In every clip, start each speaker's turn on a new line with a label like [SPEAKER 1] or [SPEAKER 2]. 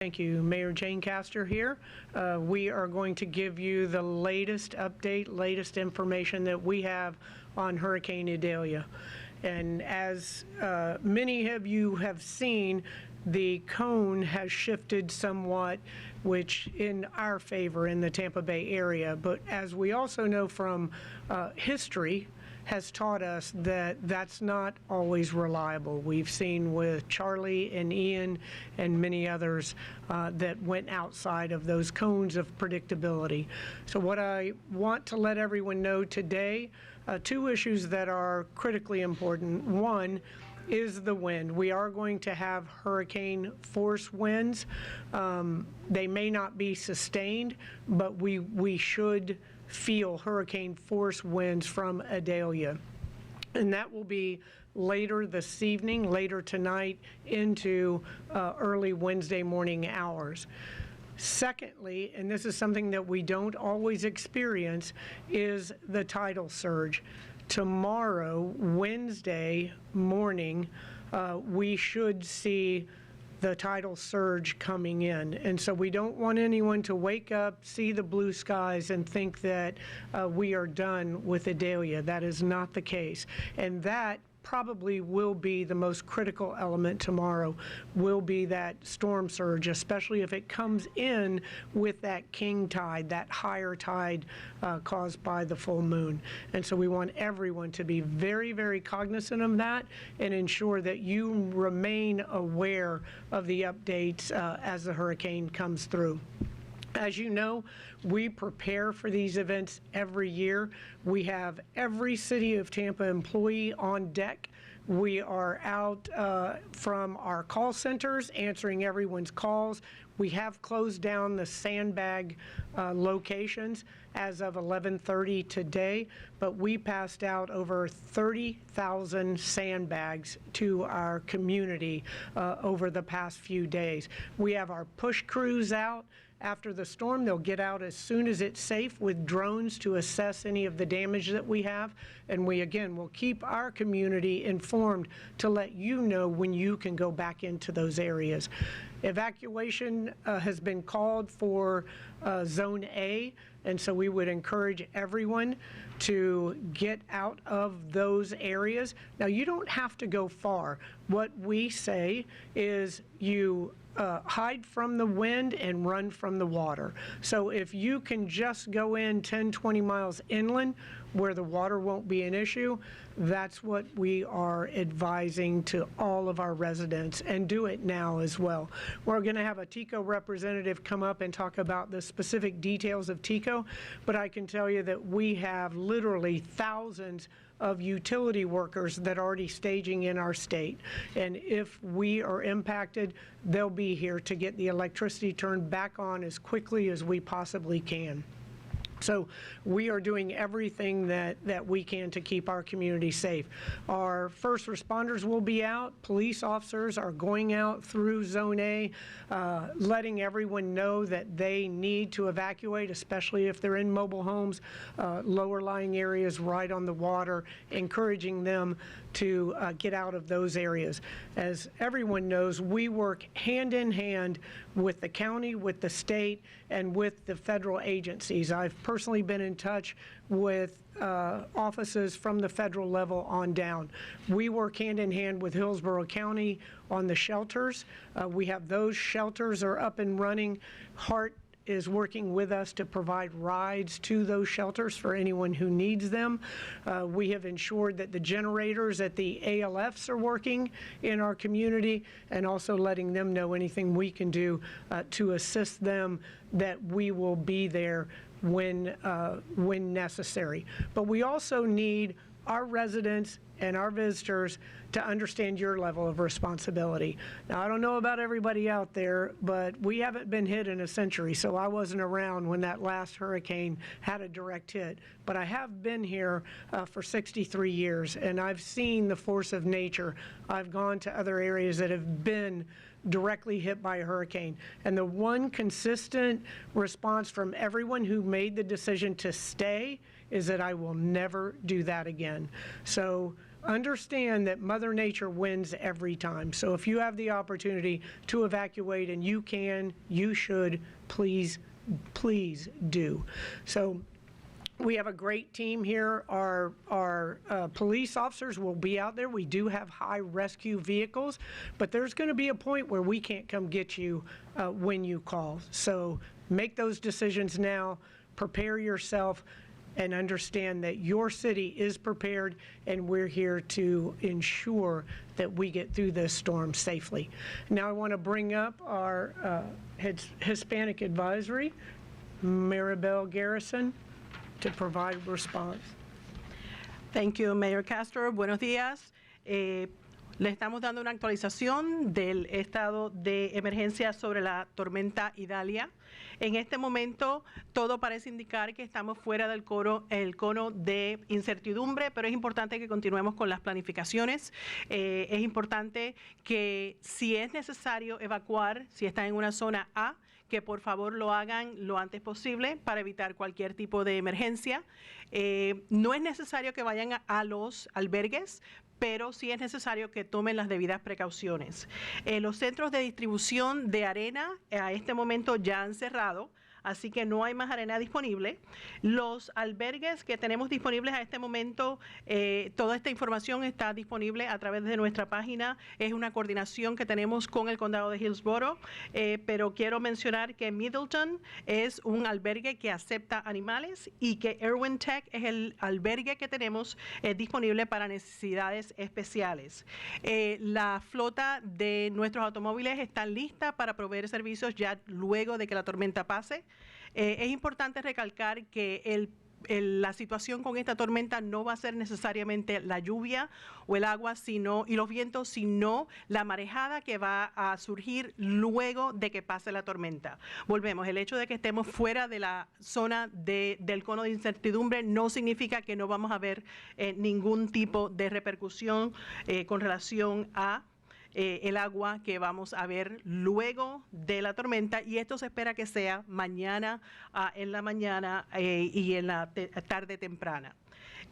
[SPEAKER 1] Thank you. Mayor Jane Castor here. We are going to give you the latest update, latest information that we have on Hurricane Idalia. And as many of you have seen, the cone has shifted somewhat, which in our favor in the Tampa Bay area. But as we also know from history, has taught us that that's not always reliable. We've seen with Charlie and Ian and many others that went outside of those cones of predictability. So what I want to let everyone know today, two issues that are critically important. One is the wind. We are going to have hurricane force winds. They may not be sustained, but we should feel hurricane force winds from Idalia. And that will be later this evening, later tonight, into early Wednesday morning hours. Secondly, and this is something that we don't always experience, is the tidal surge. Tomorrow, Wednesday morning, we should see the tidal surge coming in. And so we don't want anyone to wake up, see the blue skies, and think that we are done with Idalia. That is not the case. And that probably will be the most critical element tomorrow, will be that storm surge, especially if it comes in with that king tide, that higher tide caused by the full moon. And so we want everyone to be very, very cognizant of that and ensure that you remain aware of the updates as the hurricane comes through. As you know, we prepare for these events every year. We have every City of Tampa employee on deck. We are out from our call centers answering everyone's calls. We have closed down the sandbag locations as of 11:30 today, but we passed out over 30,000 sandbags to our community over the past few days. We have our push crews out. After the storm, they'll get out as soon as it's safe with drones to assess any of the damage that we have. And we, again, will keep our community informed to let you know when you can go back into those areas. Evacuation has been called for Zone A, and so we would encourage everyone to get out of those areas. Now, you don't have to go far. What we say is you hide from the wind and run from the water. So if you can just go in 10, 20 miles inland where the water won't be an issue, that's what we are advising to all of our residents, and do it now as well. We're going to have a TECO representative come up and talk about the specific details of TECO, but I can tell you that we have literally thousands of utility workers that are already staging in our state. And if we are impacted, they'll be here to get the electricity turned back on as quickly as we possibly can. So we are doing everything that we can to keep our community safe. Our first responders will be out. Police officers are going out through Zone A, letting everyone know that they need to evacuate, especially if they're in mobile homes, lower lying areas right on the water, encouraging them to get out of those areas. As everyone knows, we work hand in hand with the county, with the state, and with the federal agencies. I've personally been in touch with offices from the federal level on down. We work hand in hand with Hillsborough County on the shelters. We have those shelters are up and running. HART is working with us to provide rides to those shelters for anyone who needs them. We have ensured that the generators at the ALFs are working in our community, and also letting them know anything we can do to assist them, that we will be there when necessary. But we also need our residents and our visitors to understand your level of responsibility. Now, I don't know about everybody out there, but we haven't been hit in a century, so I wasn't around when that last hurricane had a direct hit. But I have been here for 63 years, and I've seen the force of nature. I've gone to other areas that have been directly hit by a hurricane. And the one consistent response from everyone who made the decision to stay is that I will never do that again. So understand that Mother Nature wins every time. So if you have the opportunity to evacuate and you can, you should, please do. So we have a great team here. Our police officers will be out there. We do have high rescue vehicles, but there's going to be a point where we can't come get you when you call. So make those decisions now. Prepare yourself and understand that your city is prepared, and we're here to ensure that we get through this storm safely. Now I want to bring up our Hispanic Advisory, Maribel Garrison, to provide a response.
[SPEAKER 2] Thank you, Mayor Castro. Buenos días. Le estamos dando una actualización del estado de emergencia sobre la tormenta Idalia. En este momento, todo parece indicar que estamos fuera del cono de incertidumbre, pero es importante que continuemos con las planificaciones. Es importante que si es necesario evacuar, si está en una zona A, que por favor lo hagan lo antes posible para evitar cualquier tipo de emergencia. No es necesario que vayan a los albergues, pero sí es necesario que tomen las debidas precauciones. Los centros de distribución de arena a este momento ya han cerrado, así que no hay más arena disponible. Los albergues que tenemos disponibles a este momento, toda esta información está disponible a través de nuestra página. Es una coordinación que tenemos con el condado de Hillsborough, pero quiero mencionar que Middleton es un albergue que acepta animales y que Irwin Tech es el albergue que tenemos disponible para necesidades especiales. La flota de nuestros automóviles está lista para proveer servicios ya luego de que la tormenta pase. Es importante recalcar que la situación con esta tormenta no va a ser necesariamente la lluvia o el agua y los vientos, sino la marejada que va a surgir luego de que pase la tormenta. Volvemos, el hecho de que estemos fuera de la zona del cono de incertidumbre no significa que no vamos a ver ningún tipo de repercusión con relación a el agua que vamos a ver luego de la tormenta, y esto se espera que sea mañana en la mañana y en la tarde temprana.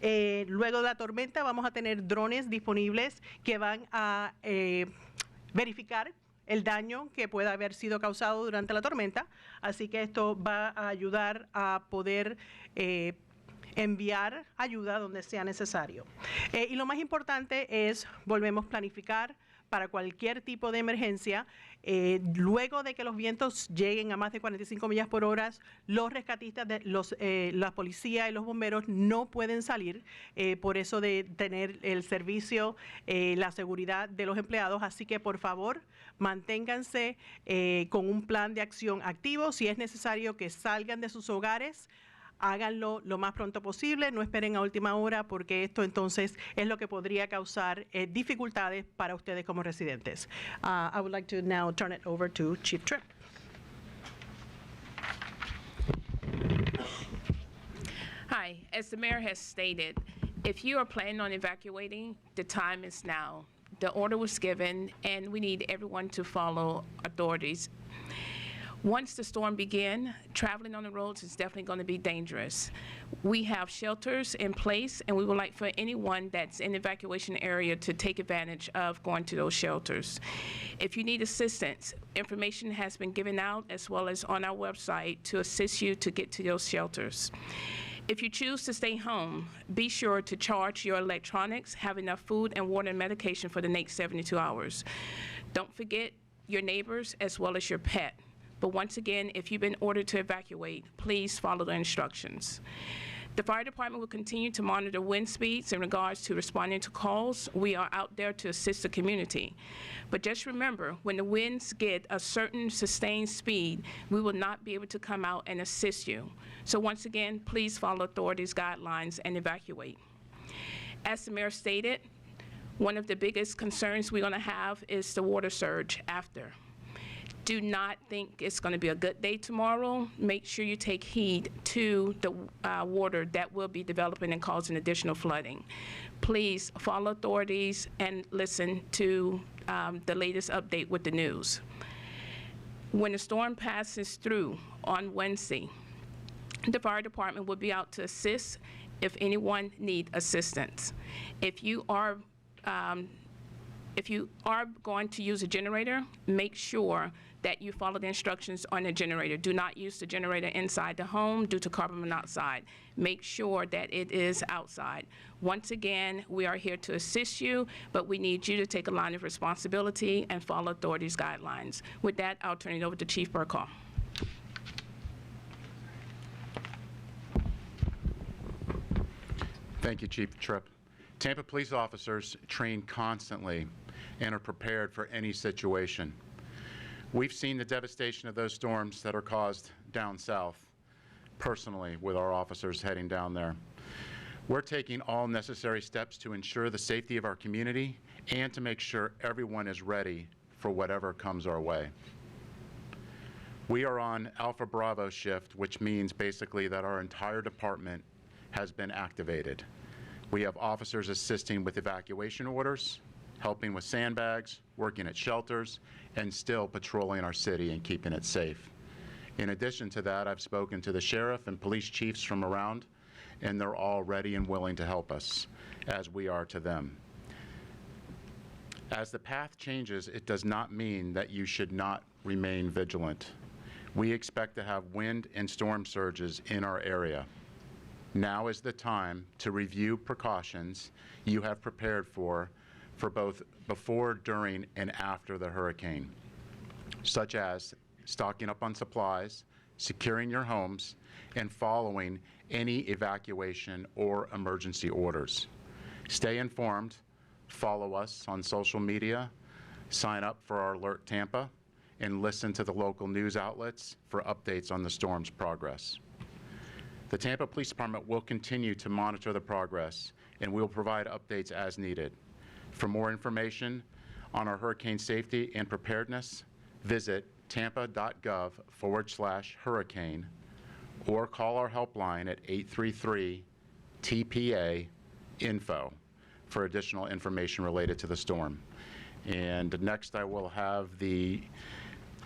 [SPEAKER 2] Luego de la tormenta vamos a tener drones disponibles que van a verificar el daño que pueda haber sido causado durante la tormenta, así que esto va a ayudar a poder enviar ayuda donde sea necesario. Y lo más importante es, volvemos a planificar para cualquier tipo de emergencia. Luego de que los vientos lleguen a más de 45 millas por hora, los rescatistas, la policía y los bomberos no pueden salir, por eso de tener el servicio, la seguridad de los empleados. Así que por favor, manténganse con un plan de acción activo. Si es necesario que salgan de sus hogares, háganlo lo más pronto posible, no esperen a última hora, porque esto entonces es lo que podría causar dificultades para ustedes como residentes. I would like to now turn it over to Chief Tripp.
[SPEAKER 3] Hi, as the mayor has stated, if you are planning on evacuating, the time is now. The order was given, and we need everyone to follow authorities. Once the storm begins, traveling on the roads is definitely going to be dangerous. We have shelters in place, and we would like for anyone that's in the evacuation area to take advantage of going to those shelters. If you need assistance, information has been given out as well as on our website to assist you to get to those shelters. If you choose to stay home, be sure to charge your electronics, have enough food and water and medication for the next 72 hours. Don't forget your neighbors as well as your pet. But once again, if you've been ordered to evacuate, please follow the instructions. The fire department will continue to monitor wind speeds in regards to responding to calls. We are out there to assist the community. But just remember, when the winds get a certain sustained speed, we will not be able to come out and assist you. So once again, please follow authorities' guidelines and evacuate. As the mayor stated, one of the biggest concerns we're going to have is the water surge after. Do not think it's going to be a good day tomorrow. Make sure you take heed to the water that will be developing and causing additional flooding. Please follow authorities and listen to the latest update with the news. When the storm passes through on Wednesday, the fire department will be out to assist if anyone need assistance. If you are going to use a generator, make sure that you follow the instructions on the generator. Do not use the generator inside the home due to carbon monoxide. Make sure that it is outside. Once again, we are here to assist you, but we need you to take a line of responsibility and follow authorities' guidelines. With that, I'll turn it over to Chief Burkall.
[SPEAKER 4] Thank you, Chief Tripp. Tampa police officers train constantly and are prepared for any situation. We've seen the devastation of those storms that are caused down south personally with our officers heading down there. We're taking all necessary steps to ensure the safety of our community and to make sure everyone is ready for whatever comes our way. We are on Alpha Bravo shift, which means basically that our entire department has been activated. We have officers assisting with evacuation orders, helping with sandbags, working at shelters, and still patrolling our city and keeping it safe. In addition to that, I've spoken to the sheriff and police chiefs from around, and they're all ready and willing to help us, as we are to them. As the path changes, it does not mean that you should not remain vigilant. We expect to have wind and storm surges in our area. Now is the time to review precautions you have prepared for both before, during, and after the hurricane, such as stocking up on supplies, securing your homes, and following any evacuation or emergency orders. Stay informed, follow us on social media, sign up for our Alert Tampa, and listen to the local news outlets for updates on the storm's progress. The Tampa Police Department will continue to monitor the progress, and we will provide updates as needed. For more information on our hurricane safety and preparedness, visit tampa.gov/hurricane or call our helpline at 833-TPA-INFO for additional information related to the storm. And next I will have the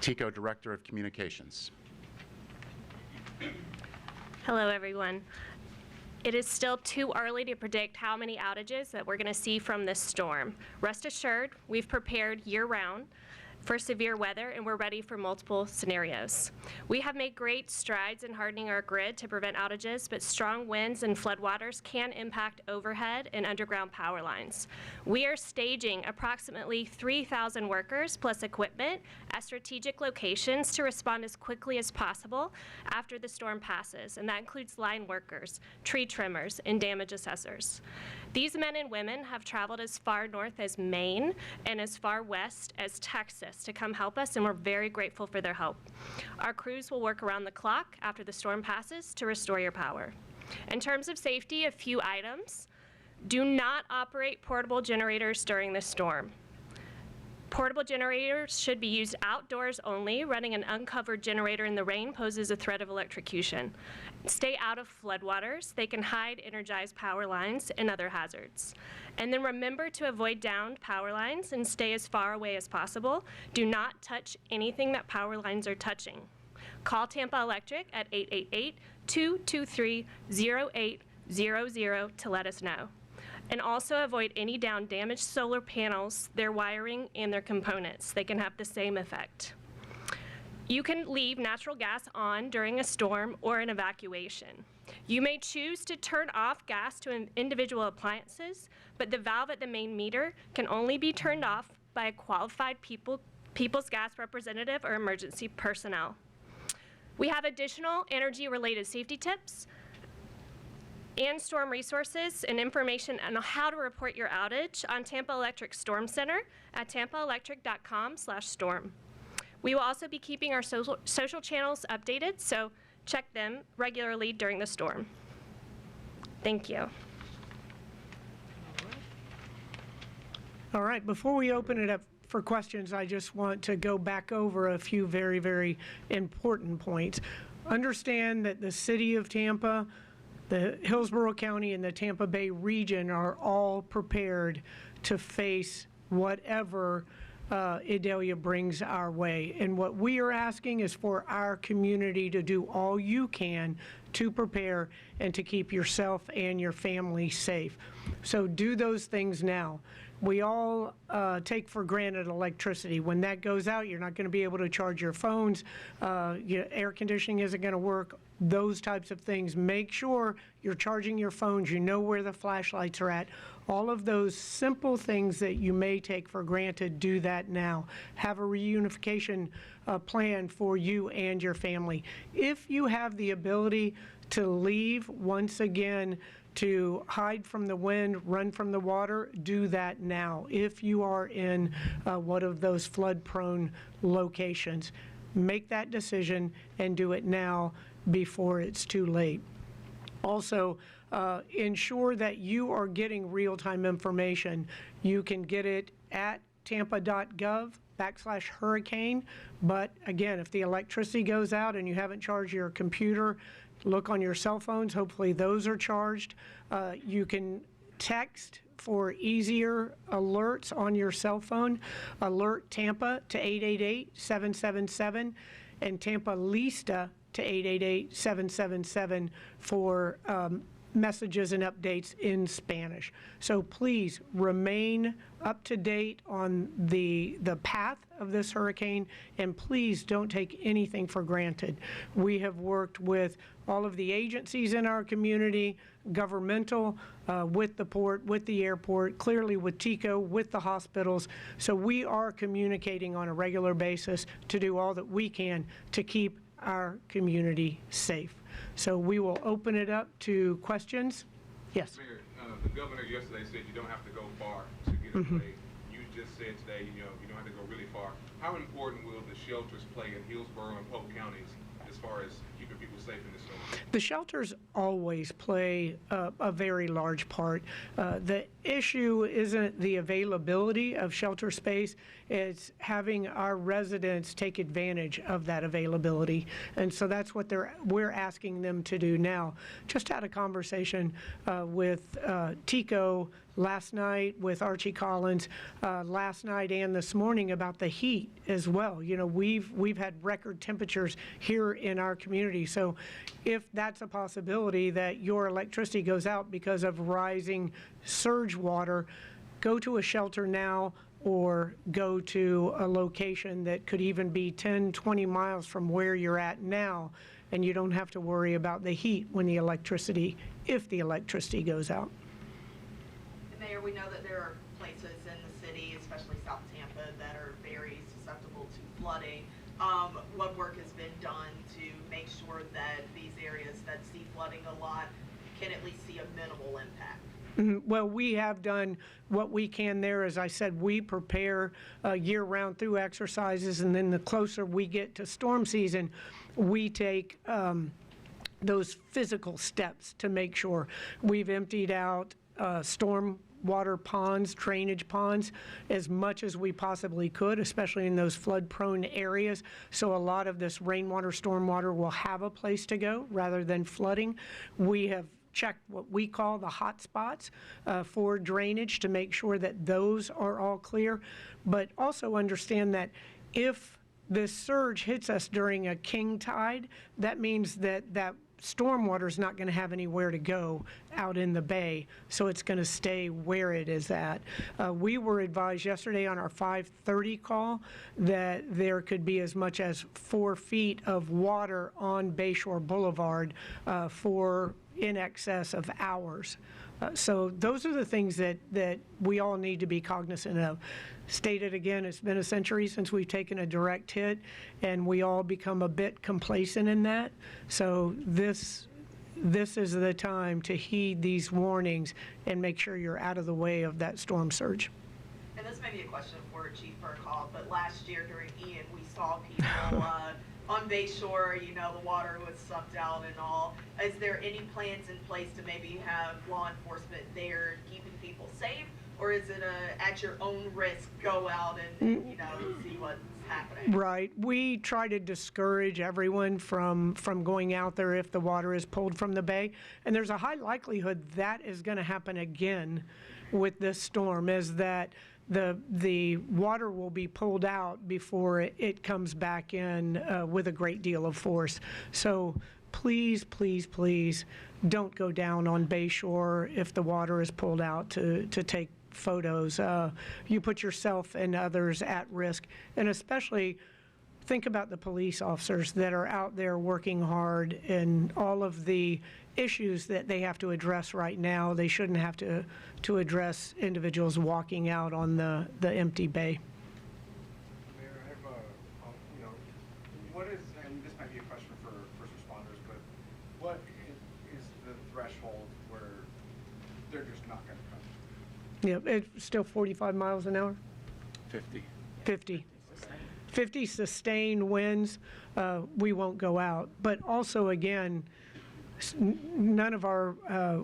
[SPEAKER 4] TICO Director of Communications.
[SPEAKER 5] Hello, everyone. It is still too early to predict how many outages that we're going to see from this storm. Rest assured, we've prepared year-round for severe weather, and we're ready for multiple scenarios. We have made great strides in hardening our grid to prevent outages, but strong winds and floodwaters can impact overhead and underground power lines. We are staging approximately 3,000 workers plus equipment at strategic locations to respond as quickly as possible after the storm passes, and that includes line workers, tree trimmers, and damage assessors. These men and women have traveled as far north as Maine and as far west as Texas to come help us, and we're very grateful for their help. Our crews will work around the clock after the storm passes to restore your power. In terms of safety, a few items. Do not operate portable generators during the storm. Portable generators should be used outdoors only. Running an uncovered generator in the rain poses a threat of electrocution. Stay out of floodwaters. They can hide energized power lines and other hazards. And then remember to avoid downed power lines and stay as far away as possible. Do not touch anything that power lines are touching. Call Tampa Electric at 888-223-0800 to let us know. And also avoid any down damaged solar panels, their wiring, and their components. They can have the same effect. You can leave natural gas on during a storm or an evacuation. You may choose to turn off gas to individual appliances, but the valve at the main meter can only be turned off by a qualified People's Gas representative or emergency personnel. We have additional energy-related safety tips and storm resources and information on how to report your outage on Tampa Electric Storm Center at tampaelectric.com/storm. We will also be keeping our social channels updated, so check them regularly during the storm. Thank you.
[SPEAKER 1] All right, before we open it up for questions, I just want to go back over a few very, very important points. Understand that the City of Tampa, the Hillsborough County, and the Tampa Bay region are all prepared to face whatever Idalia brings our way. And what we are asking is for our community to do all you can to prepare and to keep yourself and your family safe. So do those things now. We all take for granted electricity. When that goes out, you're not going to be able to charge your phones. Air conditioning isn't going to work. Those types of things. Make sure you're charging your phones. You know where the flashlights are at. All of those simple things that you may take for granted, do that now. Have a reunification plan for you and your family. If you have the ability to leave, once again, to hide from the wind, run from the water, do that now. If you are in one of those flood-prone locations, make that decision and do it now before it's too late. Also, ensure that you are getting real-time information. You can get it at tampa.gov/hurricane, but again, if the electricity goes out and you haven't charged your computer, look on your cell phones. Hopefully those are charged. You can text for easier alerts on your cell phone. Alert Tampa to 888-777 and Tampa Lista to 888-777 for messages and updates in Spanish. So please remain up to date on the path of this hurricane, and please don't take anything for granted. We have worked with all of the agencies in our community, governmental, with the port, with the airport, clearly with TICO, with the hospitals. So we are communicating on a regular basis to do all that we can to keep our community safe. So we will open it up to questions. Yes.
[SPEAKER 6] Mayor, the governor yesterday said you don't have to go far to get away. You just said today, you don't have to go really far. How important will the shelters play in Hillsborough and Polk counties as far as keeping people safe in this storm?
[SPEAKER 1] The shelters always play a very large part. The issue isn't the availability of shelter space, it's having our residents take advantage of that availability. And so that's what we're asking them to do now. Just had a conversation with TICO last night, with Archie Collins last night and this morning about the heat as well. You know, we've had record temperatures here in our community. So if that's a possibility that your electricity goes out because of rising surge water, go to a shelter now or go to a location that could even be 10, 20 miles from where you're at now, and you don't have to worry about the heat when the electricity, if the electricity goes out.
[SPEAKER 7] Mayor, we know that there are places in the city, especially South Tampa, that are very susceptible to flooding. What work has been done to make sure that these areas that see flooding a lot can at least see a minimal impact?
[SPEAKER 1] Well, we have done what we can there. As I said, we prepare year-round through exercises, and then the closer we get to storm season, we take those physical steps to make sure. We've emptied out storm water ponds, drainage ponds, as much as we possibly could, especially in those flood-prone areas. So a lot of this rainwater, stormwater will have a place to go rather than flooding. We have checked what we call the hot spots for drainage to make sure that those are all clear, but also understand that if this surge hits us during a king tide, that means that stormwater is not going to have anywhere to go out in the bay, so it's going to stay where it is at. We were advised yesterday on our 5:30 call that there could be as much as 4 feet of water on Bayshore Boulevard for in excess of hours. So those are the things that we all need to be cognizant of. Stated again, it's been a century since we've taken a direct hit, and we all become a bit complacent in that. So this is the time to heed these warnings and make sure you're out of the way of that storm surge.
[SPEAKER 7] And this may be a question for Chief Burkhalter, but last year during Ian, we saw people on Bayshore, the water was sucked out and all. Is there any plans in place to maybe have law enforcement there keeping people safe? Or is it at your own risk, go out and see what's happening?
[SPEAKER 1] Right. We try to discourage everyone from going out there if the water is pulled from the bay. And there's a high likelihood that is going to happen again with this storm, is that the water will be pulled out before it comes back in with a great deal of force. So please, please, please don't go down on Bay Shore if the water is pulled out to take photos. You put yourself and others at risk, and especially think about the police officers that are out there working hard and all of the issues that they have to address right now. They shouldn't have to address individuals walking out on the empty bay.
[SPEAKER 8] Mayor, I have what is, and this might be a question for first responders, but what is the threshold where they're just not going to come?
[SPEAKER 1] Yeah, it's still 45 miles an hour?
[SPEAKER 4] 50.
[SPEAKER 1] 50. 50 sustained winds, we won't go out. But also, again, none of our,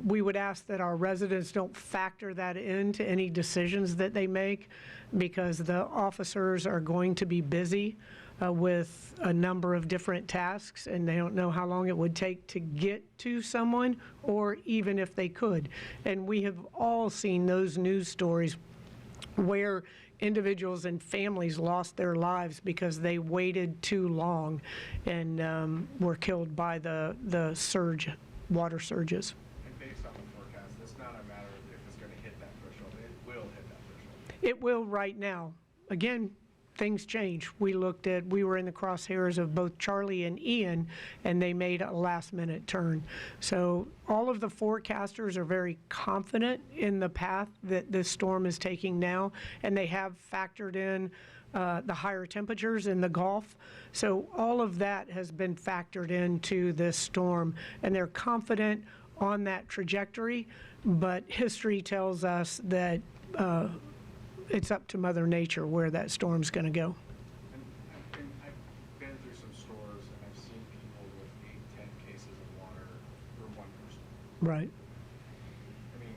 [SPEAKER 1] we would ask that our residents don't factor that into any decisions that they make, because the officers are going to be busy with a number of different tasks, and they don't know how long it would take to get to someone, or even if they could. And we have all seen those news stories where individuals and families lost their lives because they waited too long and were killed by the surge, water surges.
[SPEAKER 8] And based on the forecast, it's not a matter of if it's going to hit that threshold. It will hit that threshold.
[SPEAKER 1] It will right now. Again, things change. We were in the crosshairs of both Charlie and Ian, and they made a last-minute turn. So all of the forecasters are very confident in the path that this storm is taking now, and they have factored in the higher temperatures in the Gulf. So all of that has been factored into this storm, and they're confident on that trajectory, but history tells us that it's up to Mother Nature where that storm's going to go.
[SPEAKER 8] And I've been through some stores, and I've seen people with 8, 10 cases of water for one person.
[SPEAKER 1] Right,
[SPEAKER 8] I mean,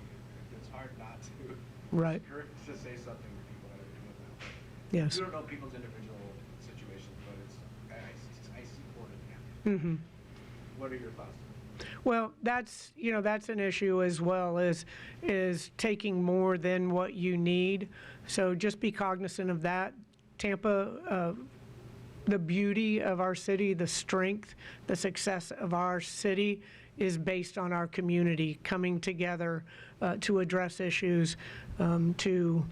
[SPEAKER 8] it's hard not to,
[SPEAKER 1] right,
[SPEAKER 8] to say something to people that are doing that.
[SPEAKER 1] yes.
[SPEAKER 8] You don't know people's individual situations, but I support it. Yeah. What are your thoughts?
[SPEAKER 1] Well, that's an issue as well, is taking more than what you need. So just be cognizant of that. Tampa, the beauty of our city, the strength, the success of our city is based on our community coming together to address issues, to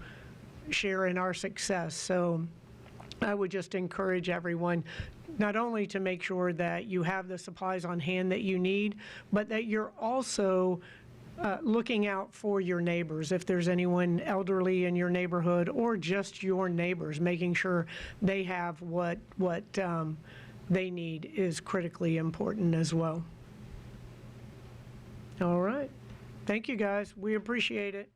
[SPEAKER 1] share in our success. So I would just encourage everyone not only to make sure that you have the supplies on hand that you need, but that you're also looking out for your neighbors. If there's anyone elderly in your neighborhood, or just your neighbors, making sure they have what they need is critically important as well. All right. Thank you, guys. We appreciate it.